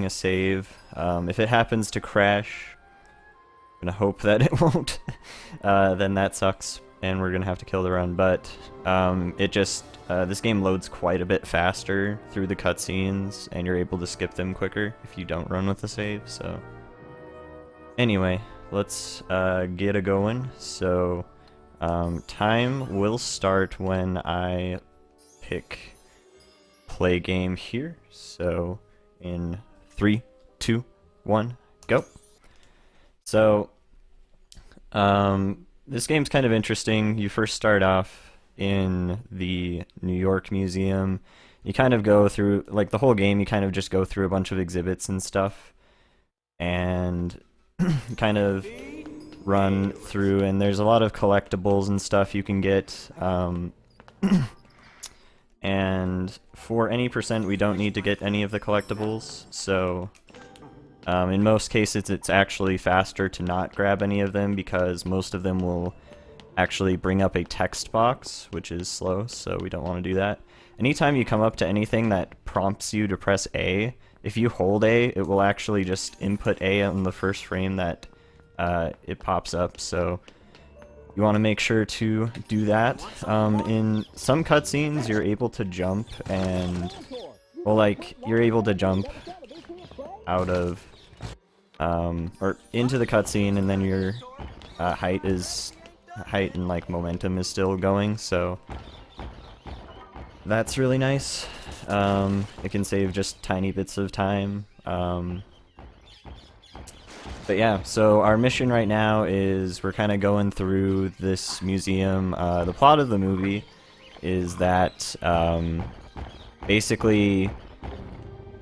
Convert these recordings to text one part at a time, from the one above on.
a save. If it happens to crash, I'm gonna hope that it won't. Then that sucks, and we're gonna have to kill the run. But this game loads quite a bit faster through the cutscenes, and you're able to skip them quicker if you don't run with the save. So anyway, let's get a going. So time will start when I pick play game here. So in 3, 2, 1, go. So this game's kind of interesting. You first start off in the New York Museum. You kind of go through, like the whole game, you kind of just go through a bunch of exhibits and stuff, and kind of run through, and there's a lot of collectibles and stuff you can get. And for any percent, we don't need to get any of the collectibles, so in most cases it's actually faster to not grab any of them, because most of them will actually bring up a text box, which is slow, so we don't want to do that. Anytime you come up to anything that prompts you to press A, if you hold A, it will actually just input A on the first frame that it pops up, so you want to make sure to do that. In some cutscenes, you're able to jump and, well, like, you're able to jump out of, or into the cutscene, and then your height and, like, momentum is still going, so that's really nice. It can save just tiny bits of time. But yeah, so our mission right now is we're kind of going through this museum. The plot of the movie is that basically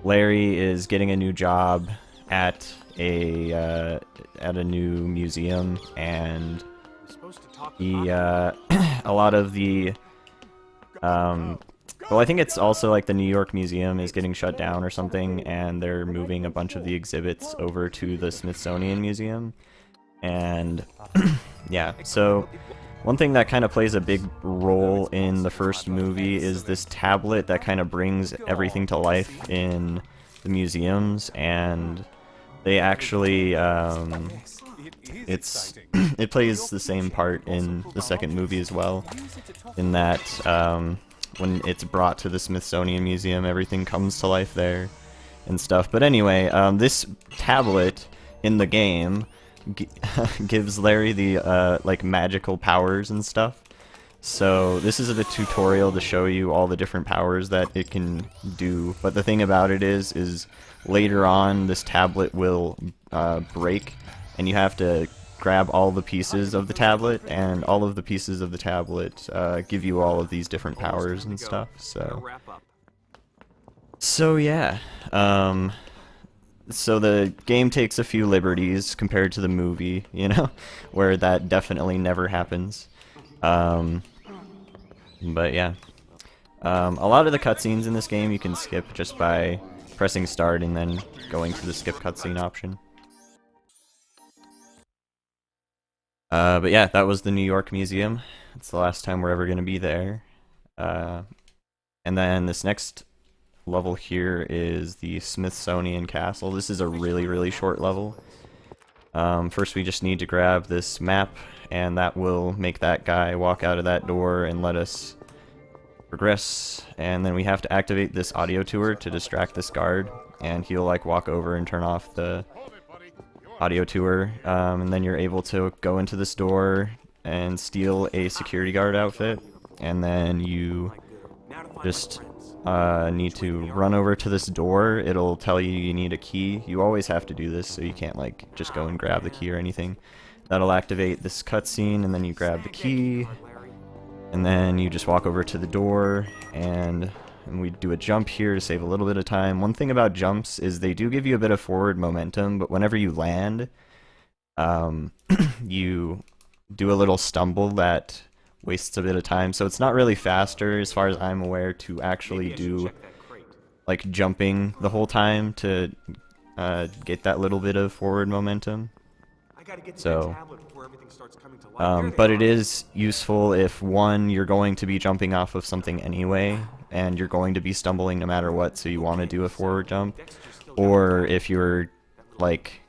Larry is getting a new job at a new museum, and he a lot of the well, I think it's also like the New York Museum is getting shut down or something, and they're moving a bunch of the exhibits over to the Smithsonian Museum. And yeah, so one thing that kind of plays a big role in the first movie is this tablet that kind of brings everything to life in the museums, and they actually it plays the same part in the second movie as well, in that when it's brought to the Smithsonian Museum, everything comes to life there and stuff. But anyway, this tablet in the game gives Larry the like magical powers and stuff. So this is a tutorial to show you all the different powers that it can do. But the thing about it is later on this tablet will break, and you have to grab all the pieces of the tablet, and all of the pieces of the tablet give you all of these different powers and stuff. So yeah, so the game takes a few liberties compared to the movie, you know, where that definitely never happens. But yeah, a lot of the cutscenes in this game you can skip just by pressing start and then going to the skip cutscene option. But yeah, that was the New York Museum. It's the last time we're ever going to be there. And then this next level here is the Smithsonian Castle. This is a really, really short level. First we just need to grab this map, and that will make that guy walk out of that door and let us progress. And then we have to activate this audio tour to distract this guard, and he'll like walk over and turn off the audio tour, and then you're able to go into this door and steal a security guard outfit, and then you just need to run over to this door. It'll tell you you need a key. You always have to do this, so you can't like just go and grab the key or anything. That'll activate this cutscene, and then you grab the key, and then you just walk over to the door, and we do a jump here to save a little bit of time. One thing about jumps is they do give you a bit of forward momentum, but whenever you land, you do a little stumble that wastes a bit of time. So it's not really faster, as far as I'm aware, to actually do like jumping the whole time to get that little bit of forward momentum. So, but it is useful if, one, you're going to be jumping off of something anyway, and you're going to be stumbling no matter what, so you want to do a forward jump. or if you're like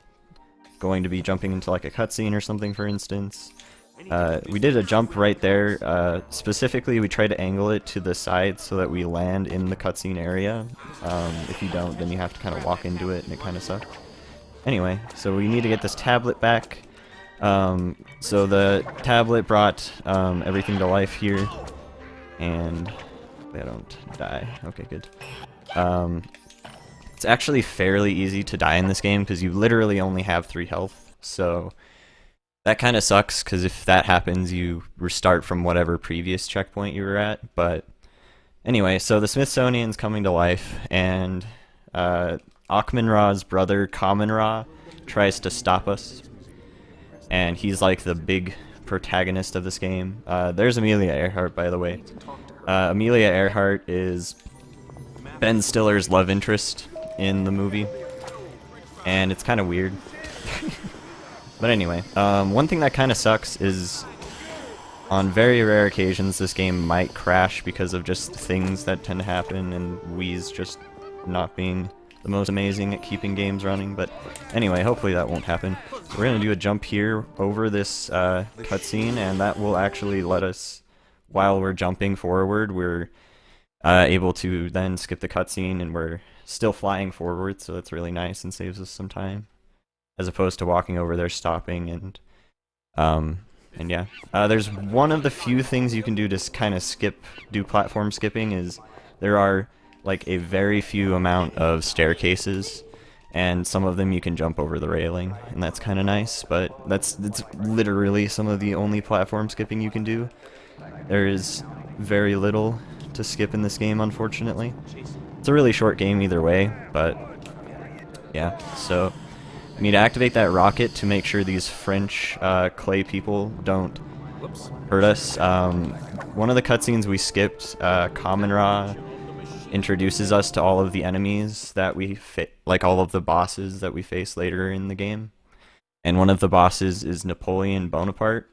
going to be jumping into like a cutscene or something, for instance. We did a jump right there. Specifically, we tried to angle it to the side so that we land in the cutscene area. If you don't, then you have to kind of walk into it, and it kind of sucks. Anyway, so we need to get this tablet back. So the tablet brought everything to life here, and they don't die. Okay, good. It's actually fairly easy to die in this game because you literally only have 3 health, so that kind of sucks because if that happens, you restart from whatever previous checkpoint you were at. But anyway, so the Smithsonian's coming to life, and Akhman-Ra's brother, Kamen-Ra, tries to stop us, and he's like the big protagonist of this game. There's Amelia Earhart, by the way. Amelia Earhart is Ben Stiller's love interest in the movie, and it's kind of weird. But anyway, one thing that kind of sucks is on very rare occasions this game might crash because of just things that tend to happen, and Wii's just not being the most amazing at keeping games running. But anyway, hopefully that won't happen. So we're going to do a jump here over this cutscene, and that will actually let us, while we're jumping forward, we're able to then skip the cutscene, and we're still flying forward, so that's really nice and saves us some time, as opposed to walking over there, stopping, and yeah. There's one of the few things you can do to kind of do platform skipping is there are like a very few amount of staircases, and some of them you can jump over the railing, and that's kind of nice, but it's literally some of the only platform skipping you can do. There is very little to skip in this game, unfortunately. It's a really short game either way, but yeah, so we need to activate that rocket to make sure these French clay people don't hurt us. One of the cutscenes we skipped, Kamen-Ra introduces us to all of the enemies that we like all of the bosses that we face later in the game. And one of the bosses is Napoleon Bonaparte.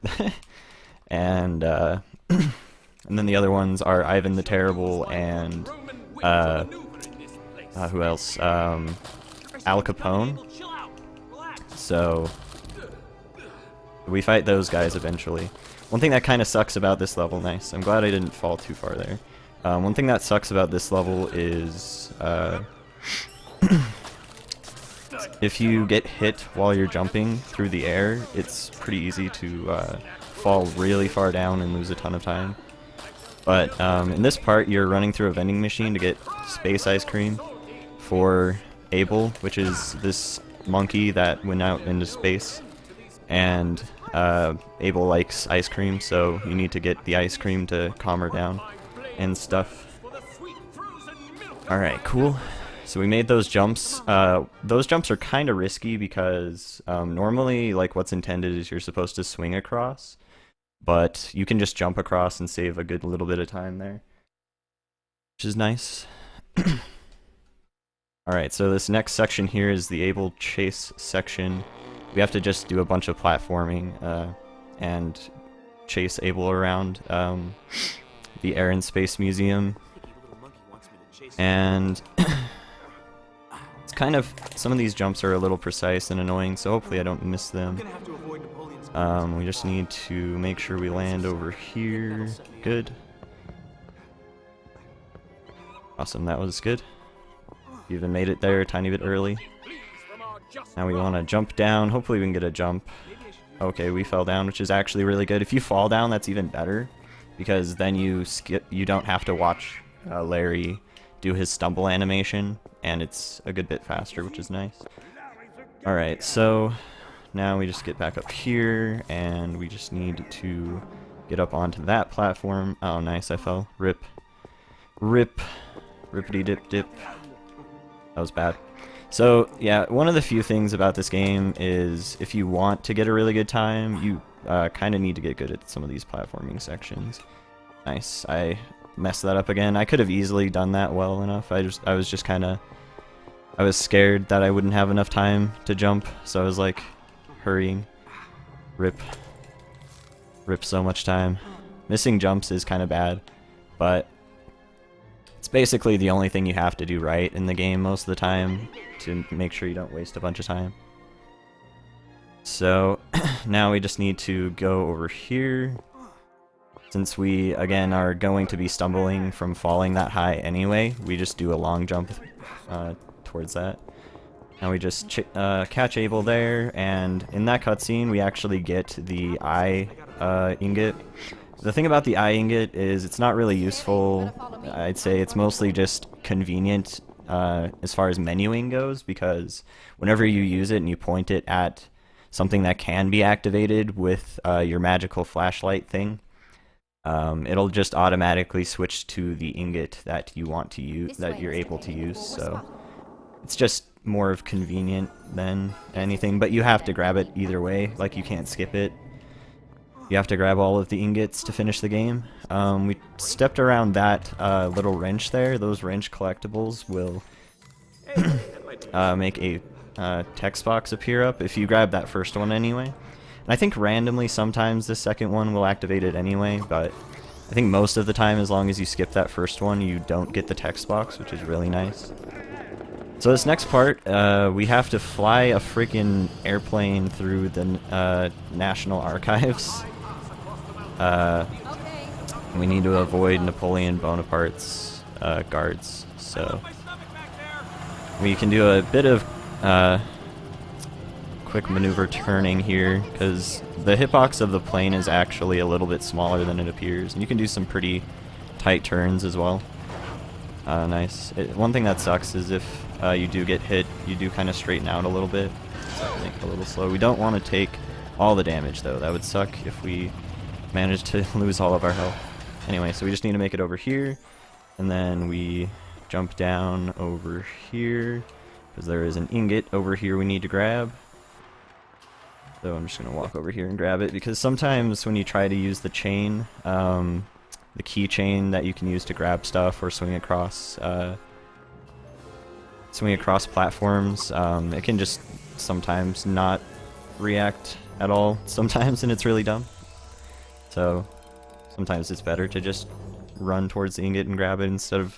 And then the other ones are Ivan the Terrible and who else? Al Capone. So we fight those guys eventually. One thing that kind of sucks about this level, nice, I'm glad I didn't fall too far there. One thing that sucks about this level is if you get hit while you're jumping through the air, it's pretty easy to fall really far down and lose a ton of time. But in this part, you're running through a vending machine to get space ice cream for Abel, which is this monkey that went out into space. And Abel likes ice cream, so you need to get the ice cream to calm her down and stuff. Alright, cool. So we made those jumps. Those jumps are kind of risky because normally like what's intended is you're supposed to swing across, but you can just jump across and save a good little bit of time there, which is nice. Alright, so this next section here is the Able Chase section. We have to just do a bunch of platforming and chase Able around the Air and Space Museum. And it's kind of, some of these jumps are a little precise and annoying, so hopefully I don't miss them. We just need to make sure we land over here. Good. Awesome, that was good. Even made it there a tiny bit early. Now we want to jump down. Hopefully we can get a jump. Okay, we fell down, which is actually really good. If you fall down, that's even better, because then you don't have to watch Larry do his stumble animation, and it's a good bit faster, which is nice. Alright, so now we just get back up here, and we just need to get up onto that platform. Oh, nice, I fell. Rip. Rip. Rippity-dip-dip. That was bad. So, yeah, one of the few things about this game is if you want to get a really good time, you kind of need to get good at some of these platforming sections. Nice. I messed that up again. I could have easily done that well enough. I was just kind of... I was scared that I wouldn't have enough time to jump, so I was like hurrying. Rip. Rip so much time. Missing jumps is kind of bad, but It's basically the only thing you have to do right in the game most of the time to make sure you don't waste a bunch of time. So now we just need to go over here. Since we, again, are going to be stumbling from falling that high anyway, we just do a long jump towards that. Now we just catch Abel there, and in that cutscene we actually get the eye ingot. The thing about the eye ingot is it's not really useful. I'd say it's mostly just convenient as far as menuing goes, because whenever you use it and you point it at something that can be activated with your magical flashlight thing, it'll just automatically switch to the ingot that you want to use, that you're able to use. So it's just more of convenient than anything, but you have to grab it either way. Like, you can't skip it. You have to grab all of the ingots to finish the game. We stepped around that little wrench there. Those wrench collectibles will make a text box appear up if you grab that first one anyway. And I think randomly sometimes the second one will activate it anyway, but I think most of the time, as long as you skip that first one, you don't get the text box, which is really nice. So this next part, we have to fly a freaking airplane through the National Archives. We need to avoid Napoleon Bonaparte's guards, so we can do a bit of quick maneuver turning here, because the hitbox of the plane is actually a little bit smaller than it appears, and you can do some pretty tight turns as well. Nice. One thing that sucks is if you do get hit, you do kind of straighten out a little bit. So I think a little slow. We don't want to take all the damage though. That would suck if we managed to lose all of our health. Anyway, so we just need to make it over here, and then we jump down over here, because there is an ingot over here we need to grab. So I'm just going to walk over here and grab it, because sometimes when you try to use the chain, the key chain that you can use to grab stuff or swing across platforms, it can just sometimes not react at all sometimes, and it's really dumb. So sometimes it's better to just run towards the ingot and grab it instead of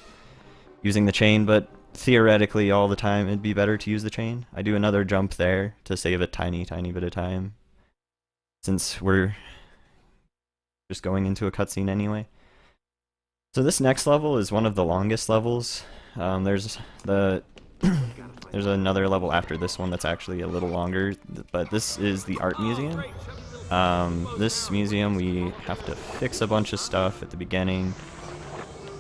using the chain, but theoretically all the time it'd be better to use the chain. I do another jump there to save a tiny bit of time, since we're just going into a cutscene anyway. So this next level is one of the longest levels. There's another level after this one that's actually a little longer, but this is the art museum. This museum, we have to fix a bunch of stuff at the beginning,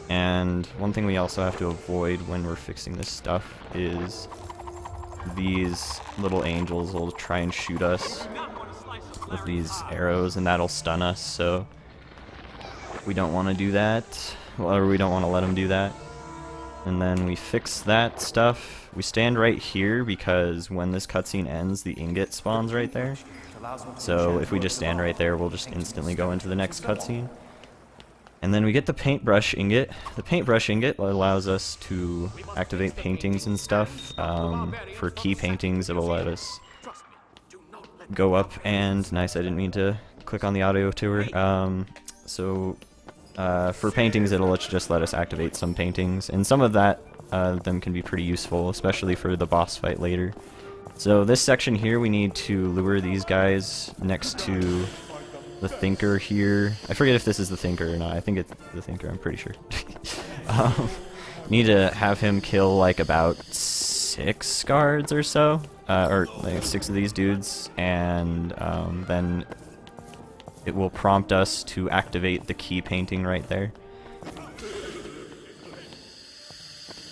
and one thing we also have to avoid when we're fixing this stuff is these little angels will try and shoot us with these arrows, and that'll stun us, so we don't want to do that, or we don't want to let them do that. And then we fix that stuff. We stand right here because when this cutscene ends, the ingot spawns right there. So if we just stand right there, we'll just instantly go into the next cutscene. And then we get the paintbrush ingot. The paintbrush ingot allows us to activate paintings and stuff. For key paintings, it'll let us go up and... Nice, I didn't mean to click on the audio tour. For paintings, it'll just let us activate some paintings, and some of them can be pretty useful, especially for the boss fight later. So this section here, we need to lure these guys next to the Thinker here. I forget if this is the Thinker or not. I think it's the Thinker, I'm pretty sure. Need to have him kill like about 6 guards or so, or like 6 of these dudes, and then it will prompt us to activate the key painting right there.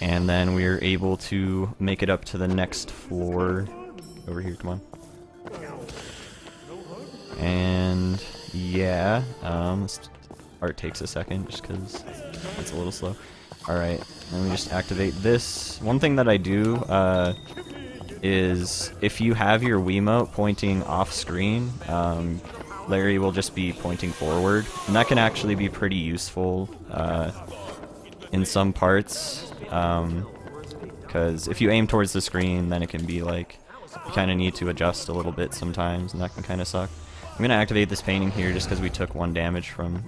And then we're able to make it up to the next floor. Over here, come on. And yeah, this part takes a second just because it's a little slow. Alright, then we just activate this. One thing that I do is if you have your Wiimote pointing off screen, Larry will just be pointing forward, and that can actually be pretty useful in some parts, because if you aim towards the screen, then it can be like you kind of need to adjust a little bit sometimes, and that can kind of suck. I'm going to activate this painting here just because we took 1 damage from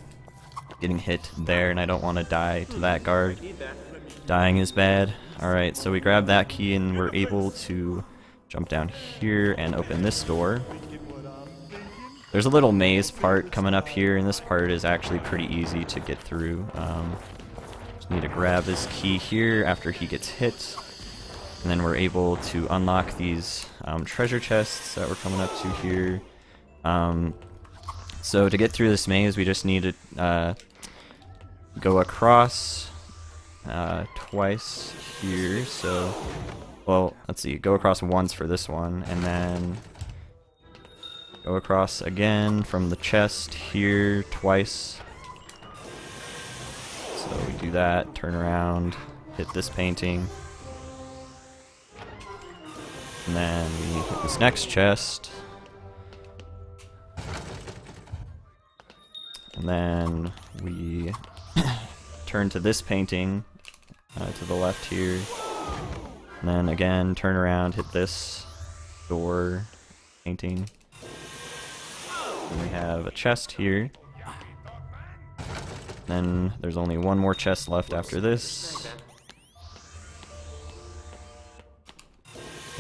getting hit there, and I don't want to die to that guard. Dying is bad. Alright, so we grab that key and we're able to jump down here and open this door. There's a little maze part coming up here, and this part is actually pretty easy to get through. Just need to grab this key here after he gets hit, and then we're able to unlock these treasure chests that we're coming up to here. So to get through this maze, we just need to go across twice here. So, well, let's see, go across once for this one, and then go across again from the chest here twice. So we do that, turn around, hit this painting, and then we hit this next chest, and then we turn to this painting to the left here, and then again turn around, hit this door painting. And we have a chest here. Then there's only one more chest left after this.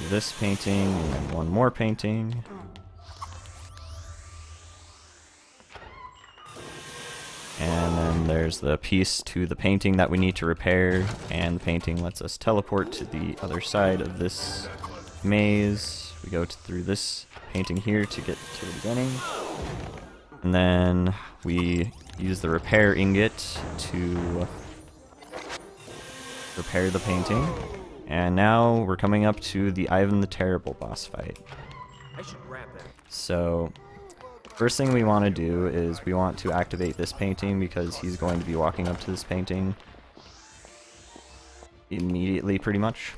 This painting, and then one more painting. And then there's the piece to the painting that we need to repair, and the painting lets us teleport to the other side of this maze. We go through this painting here to get to the beginning. And then we use the repair ingot to repair the painting. And now we're coming up to the Ivan the Terrible boss fight. So, first thing we want to do is we want to activate this painting, because he's going to be walking up to this painting immediately, pretty much.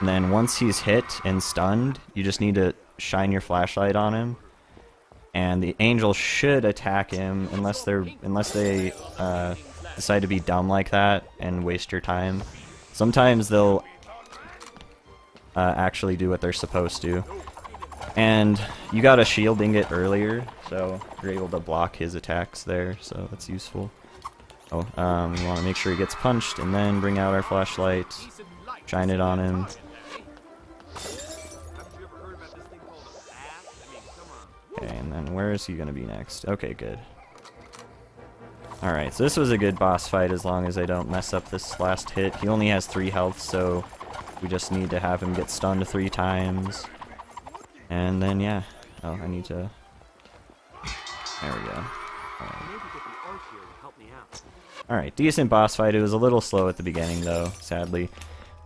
And then once he's hit and stunned, you just need to shine your flashlight on him, and the angel should attack him unless they decide to be dumb like that and waste your time. Sometimes they'll actually do what they're supposed to. And you got a shield ingot earlier, so you're able to block his attacks there, so that's useful. Oh, we want to make sure he gets punched, and then bring out our flashlight, shine it on him. Okay, and then where is he going to be next? Okay, good. Alright, so this was a good boss fight as long as I don't mess up this last hit. He only has 3 health, so we just need to have him get stunned 3 times. And then, yeah. Oh, I need to... There we go. Alright, decent boss fight. It was a little slow at the beginning, though, sadly.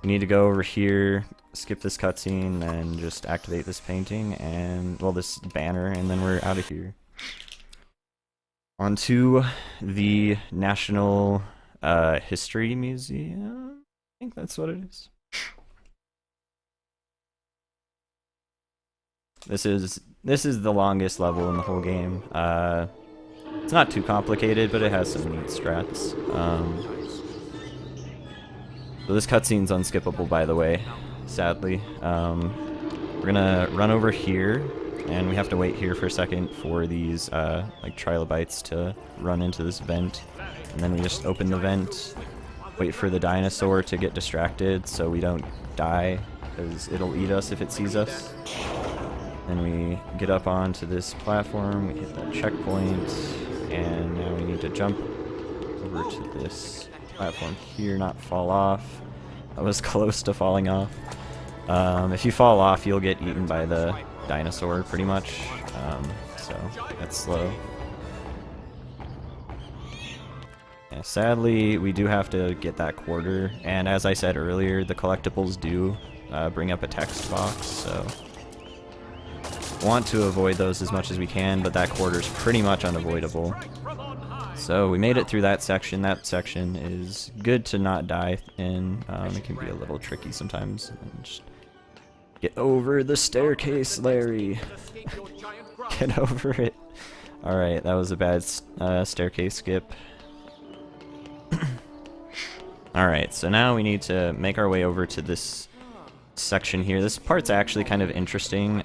We need to go over here, skip this cutscene, and just activate this painting, and, well, this banner, and then we're out of here. Onto the National History Museum? I think that's what it is. This is the longest level in the whole game. It's not too complicated, but it has some neat strats. So this cutscene's unskippable, by the way, sadly. We're gonna run over here, and we have to wait here for a second for these like trilobites to run into this vent, and then we just open the vent, wait for the dinosaur to get distracted so we don't die, because it'll eat us if it sees us. Then we get up onto this platform, we hit that checkpoint, and now we need to jump over to this platform here, not fall off. That was close to falling off. If you fall off, you'll get eaten by the dinosaur, pretty much. So that's slow. Yeah, sadly, we do have to get that quarter, and as I said earlier, the collectibles do bring up a text box, so want to avoid those as much as we can, but that quarter's pretty much unavoidable. So we made it through that section. That section is good to not die in. It can be a little tricky sometimes. And just get over the staircase, Larry. Get over it. Alright, that was a bad staircase skip. Alright, so now we need to make our way over to this section here. This part's actually kind of interesting.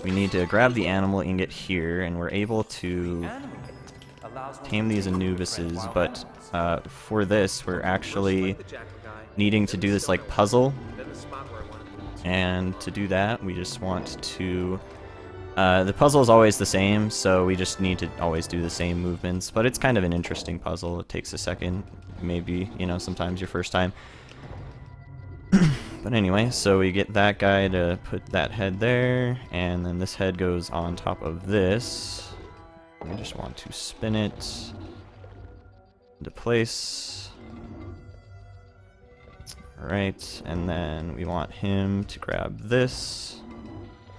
We need to grab the animal ingot here, and we're able to tame these Anubises, but for this, we're actually needing to do this like puzzle. And to do that, we just want to... the puzzle is always the same, so we just need to always do the same movements, but it's kind of an interesting puzzle. It takes a second, maybe, you know, sometimes your first time. But anyway, so we get that guy to put that head there, and then this head goes on top of this. We just want to spin it into place. Alright, and then we want him to grab this.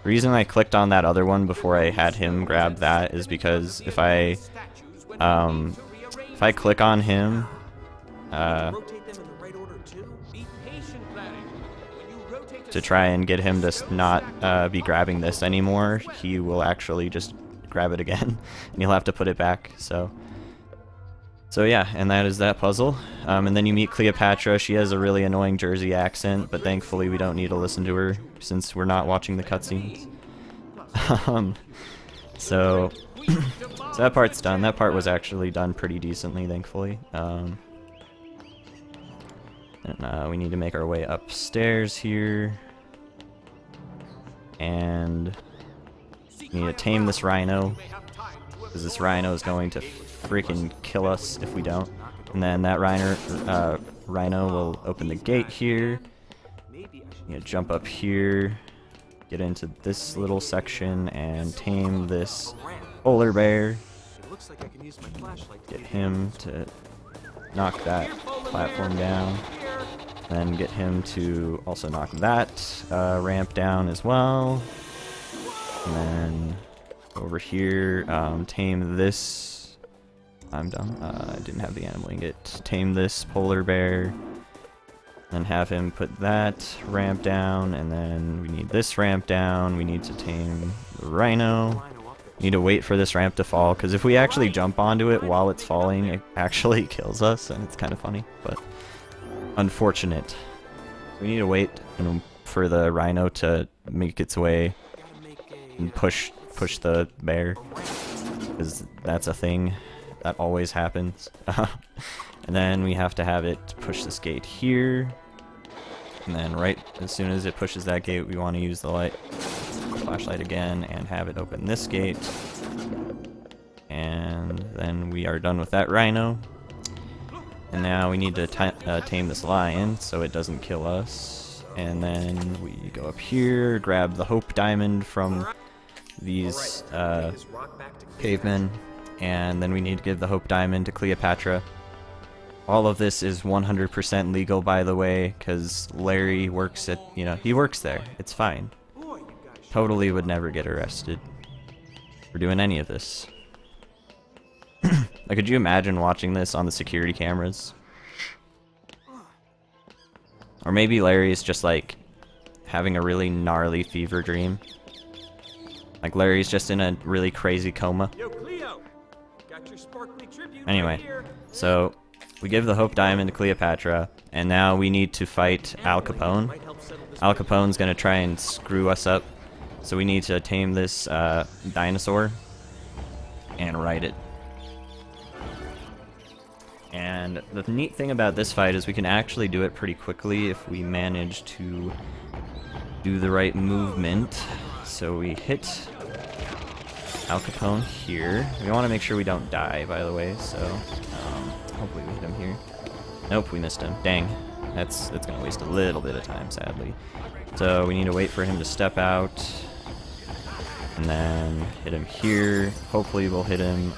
The reason I clicked on that other one before I had him grab that is because if I click on him, to try and get him to not be grabbing this anymore, he will actually just grab it again, and you'll have to put it back. So yeah, and that is that puzzle. And then you meet Cleopatra. She has a really annoying Jersey accent, but thankfully we don't need to listen to her since we're not watching the cutscenes. So that part's done. That part was actually done pretty decently, thankfully. And we need to make our way upstairs here. And we need to tame this rhino, because this rhino is going to freaking kill us if we don't. And then that rhino will open the gate here. You need to jump up here, get into this little section, and tame this polar bear. Get him to knock that platform down. Then get him to also knock that ramp down as well. And then over here, tame this. I'm dumb. I didn't have the animal ingot. Tame this polar bear. Then have him put that ramp down. And then we need this ramp down. We need to tame the rhino. We need to wait for this ramp to fall, because if we actually jump onto it while it's falling, it actually kills us, and it's kind of funny, but unfortunate. We need to wait, you know, for the rhino to make its way and push the bear, because that's a thing that always happens. And then we have to have it push this gate here, and then right as soon as it pushes that gate, we want to use the flashlight again and have it open this gate. And then we are done with that rhino. And now we need to tame this lion so it doesn't kill us. And then we go up here, grab the Hope Diamond from these cavemen, and then we need to give the Hope Diamond to Cleopatra. All of this is 100% legal, by the way, because Larry works at, you know, he works there. It's fine. Totally would never get arrested for doing any of this. Like, could you imagine watching this on the security cameras? Or maybe Larry's just, like, having a really gnarly fever dream. Like, Larry's just in a really crazy coma. Anyway, so we give the Hope Diamond to Cleopatra, and now we need to fight Al Capone. Al Capone's gonna try and screw us up, so we need to tame this dinosaur and ride it. And the neat thing about this fight is we can actually do it pretty quickly if we manage to do the right movement. So we hit Al Capone here. We want to make sure we don't die, by the way, so hopefully we hit him here. Nope, we missed him. Dang. That's going to waste a little bit of time, sadly. So we need to wait for him to step out, and then hit him here. Hopefully we'll hit him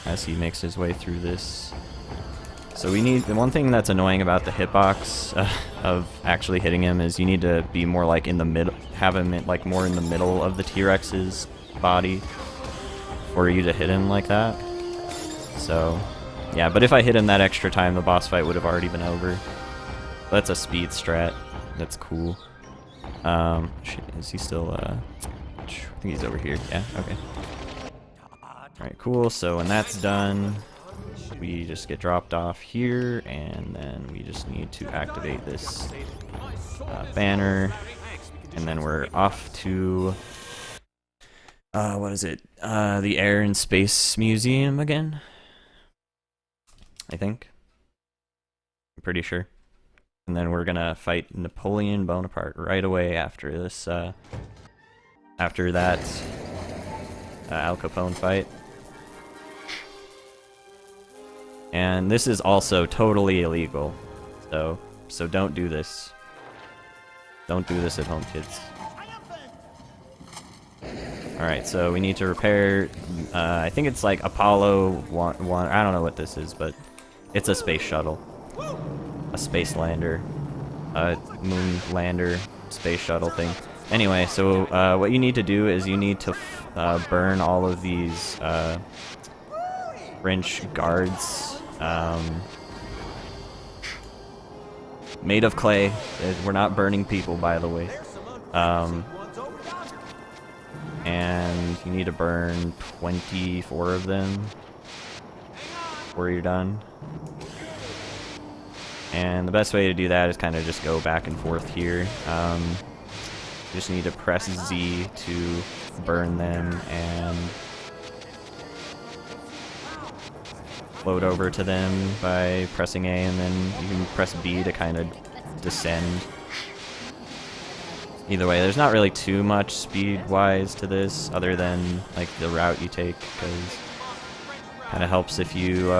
as he makes his way through this. So we need, the one thing that's annoying about the hitbox of actually hitting him is you need to be more like in the middle, have him like more in the middle of the T-Rex's body for you to hit him like that. So yeah, but if I hit him that extra time, the boss fight would have already been over. That's a speed strat. That's cool. Is he still, I think he's over here. Yeah, okay. Alright, cool. So when that's done, we just get dropped off here, and then we just need to activate this banner, and then we're off to what is it? The Air and Space Museum again. I think. I'm pretty sure. And then we're gonna fight Napoleon Bonaparte right away after this, after that Al Capone fight. And this is also totally illegal, so don't do this. Don't do this at home, kids. Alright, so we need to repair, I think it's like Apollo 1, I don't know what this is, but it's a space shuttle. A space lander. A moon lander, space shuttle thing. Anyway, so what you need to do is you need to burn all of these French guards. Made of clay. We're not burning people, by the way. And you need to burn 24 of them before you're done. And the best way to do that is kind of just go back and forth here. You just need to press Z to burn them and float over to them by pressing A, and then you can press B to kind of descend. Either way, there's not really too much speed-wise to this, other than like the route you take, because kind of helps if you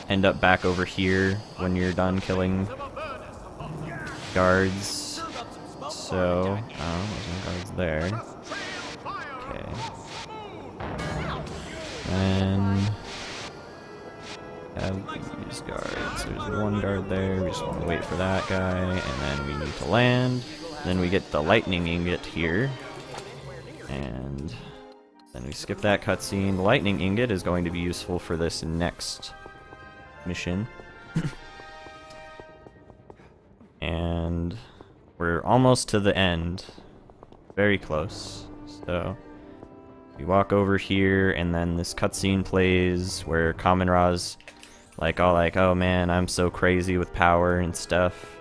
end up back over here when you're done killing guards. So, there's no guards there. Okay. And have these guards. There's one guard there. We just want to wait for that guy, and then we need to land. Then we get the lightning ingot here, and then we skip that cutscene. The lightning ingot is going to be useful for this next mission. And we're almost to the end. Very close. So we walk over here, and then this cutscene plays where Kamen Ra's like, oh man, I'm so crazy with power and stuff.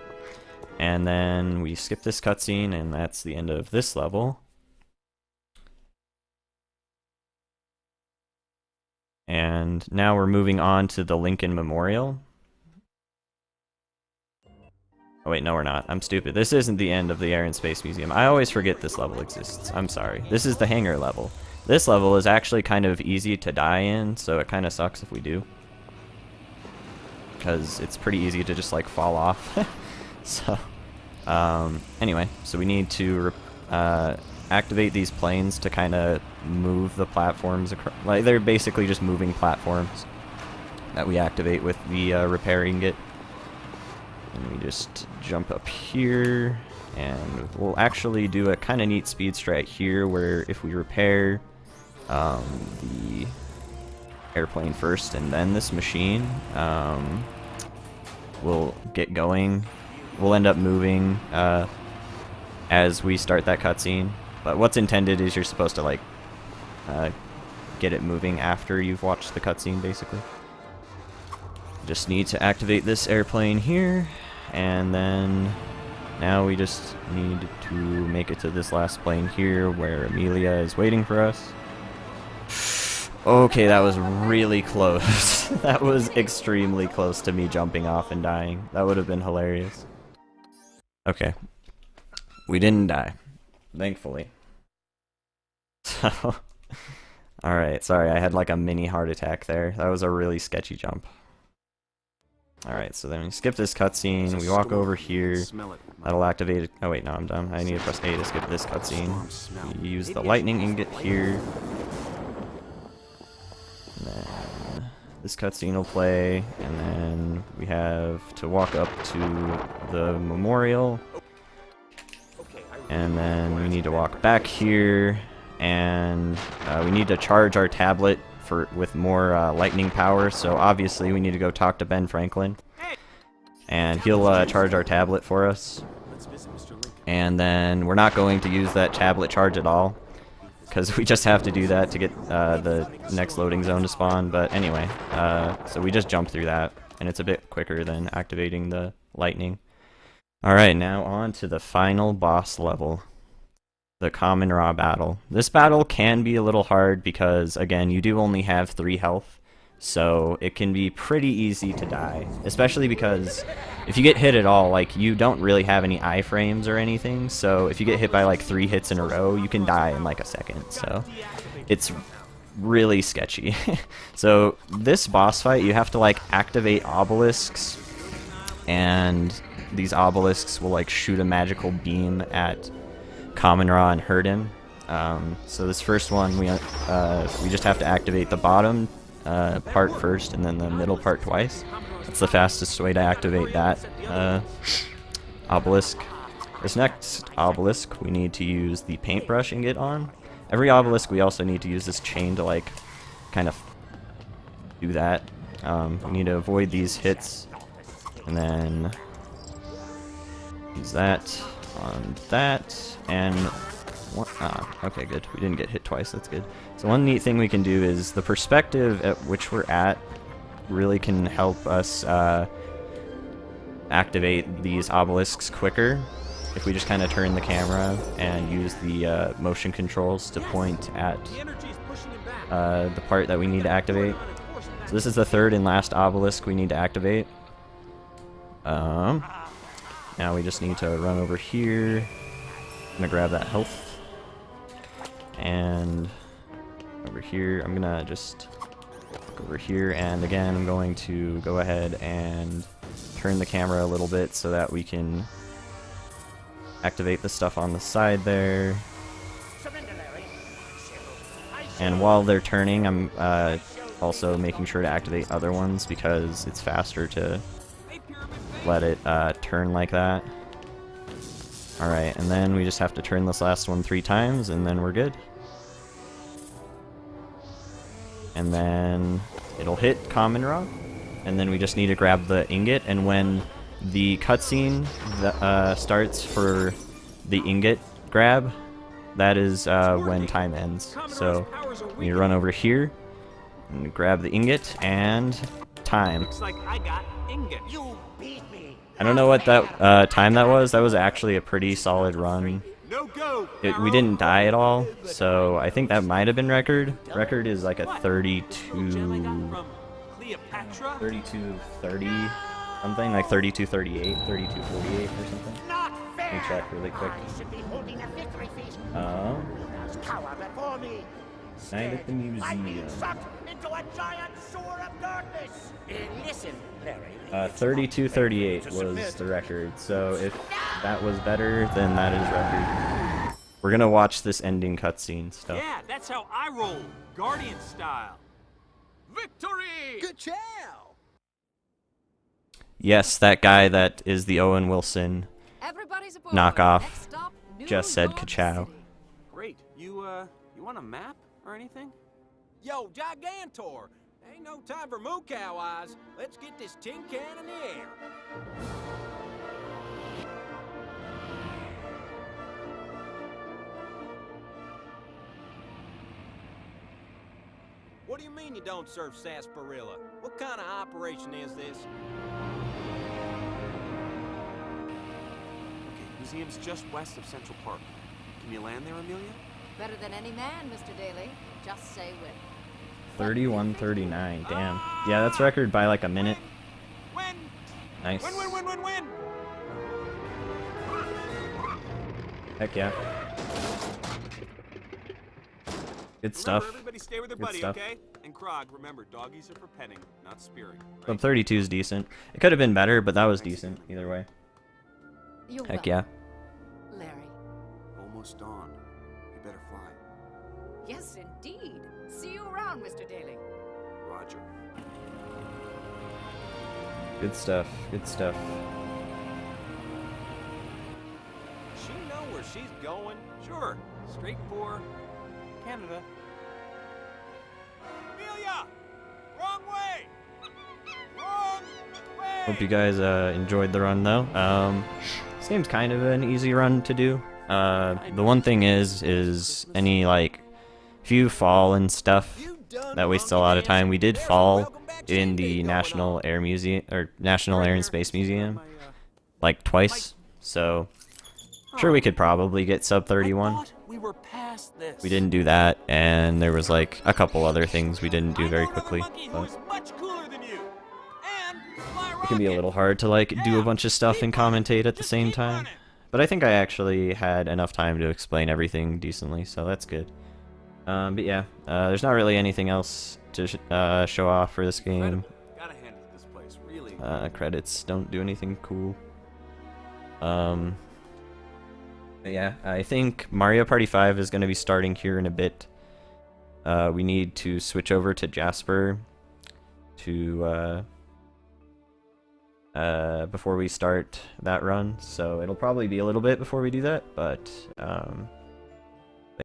And then we skip this cutscene, and that's the end of this level. And now we're moving on to the Lincoln Memorial. Oh wait, no we're not. I'm stupid. This isn't the end of the Air and Space Museum. I always forget this level exists. I'm sorry. This is the hangar level. This level is actually kind of easy to die in, so it kind of sucks if we do. Because it's pretty easy to just like fall off. So, anyway, so we need to activate these planes to kind of move the platforms across. Like, they're basically just moving platforms that we activate with the repair ingot. And we just jump up here, and we'll actually do a kind of neat speed strat here, where if we repair the airplane first and then this machine, we'll get going. We'll end up moving as we start that cutscene. But what's intended is you're supposed to like get it moving after you've watched the cutscene, basically. Just need to activate this airplane here, and then now we just need to make it to this last plane here where Amelia is waiting for us. Okay, that was really close. That was extremely close to me jumping off and dying. That would have been hilarious. Okay. We didn't die. Thankfully. So, alright, sorry, I had like a mini heart attack there. That was a really sketchy jump. Alright, so then we skip this cutscene, we walk over here, that'll activate it. Oh wait, no, I'm dumb. I need to press A to skip this cutscene. We use the lightning ingot here. And then this cutscene will play, and then we have to walk up to the memorial. And then we need to walk back here, and we need to charge our tablet with more lightning power, so obviously we need to go talk to Ben Franklin, and he'll charge our tablet for us. And then we're not going to use that tablet charge at all, because we just have to do that to get the next loading zone to spawn. But anyway, so we just jump through that, and it's a bit quicker than activating the lightning. Alright, now on to the final boss level. The Kamen Ra battle. This battle can be a little hard because, again, you do only have 3 health, so it can be pretty easy to die, especially because if you get hit at all, like, you don't really have any iframes or anything, so if you get hit by like 3 hits in a row, you can die in like a second, so it's really sketchy. So this boss fight, you have to like activate obelisks, and these obelisks will like shoot a magical beam at Common Raw and hurt him. So this first one, we just have to activate the bottom part first, and then the middle part twice. That's the fastest way to activate that obelisk. This next obelisk, we need to use the paintbrush and get on. Every obelisk, we also need to use this chain to like kind of do that. We need to avoid these hits, and then use that on that, and okay, good. We didn't get hit twice. That's good. So one neat thing we can do is the perspective at which we're at really can help us activate these obelisks quicker. If we just kind of turn the camera and use the motion controls to point at the part that we need to activate. So this is the third and last obelisk we need to activate. Now we just need to run over here. I'm gonna grab that health. And over here, I'm gonna just look over here, and again, I'm going to go ahead and turn the camera a little bit so that we can activate the stuff on the side there. And while they're turning, I'm also making sure to activate other ones because it's faster to let it turn like that. Alright, and then we just have to turn this last one 3 times, and then we're good. And then it'll hit Common Raw, and then we just need to grab the ingot, and when the cutscene starts for the ingot grab, that is when time ends. So we need to run over here and grab the ingot, and time. Looks like I got ingot. I don't know what that time that was. That was actually a pretty solid run. We didn't die at all, so I think that might have been record. Record is like a 32:30 something, like 32:38, 32:48 or something. Let me check really quick. Night at the museum. 32:38 was the record, so if that was better, then that is record. We're gonna watch this ending cutscene stuff. Yeah, that's how I roll, Guardian style. Victory! Good chow! Yes, that guy that is the Owen Wilson knockoff just said ka-chow. Great. You want a map or anything? Yo, Gigantor! Ain't no time for moo cow eyes. Let's get this tin can in the air. What do you mean you don't serve sarsaparilla? What kind of operation is this? Okay, museum's just west of Central Park. Can you land there, Amelia? Better than any man, Mr. Daly. Just say when. 31:39. Damn. Yeah, that's record by like a minute. Win! Nice. Win! Heck yeah. Good stuff. Remember, everybody stay with their Good buddy, stuff. okay? And Krog, remember, doggies are for petting, not spearing. Right? But 32 is decent. It could have been better, but that was decent either way. You're Heck welcome, yeah. Larry. Almost dawn. You better fly. Yes, indeed. See you around, Mr. Daly. Roger. Good stuff. Good stuff. She know where she's going? Sure. Straight for Canada. Amelia! Wrong way! Wrong way! Hope you guys enjoyed the run though. Seems kind of an easy run to do. The one thing is any like if you fall and stuff, that wastes a lot of time. We did fall in the National Air Museum or National Air and Space Museum like twice, so sure we could probably get sub 31. We were past this. we didn't do that, and there was like a couple other things we didn't do very quickly. But Much cooler than you. And it can be a little hard to like do a bunch of stuff and commentate at the same time. But I think I actually had enough time to explain everything decently, so that's good. But yeah, there's not really anything else to show off for this game. Gotta hand it to this place, really. Credits don't do anything cool. But yeah, I think Mario Party 5 is going to be starting here in a bit. We need to switch over to Jasper to before we start that run, so it'll probably be a little bit before we do that, but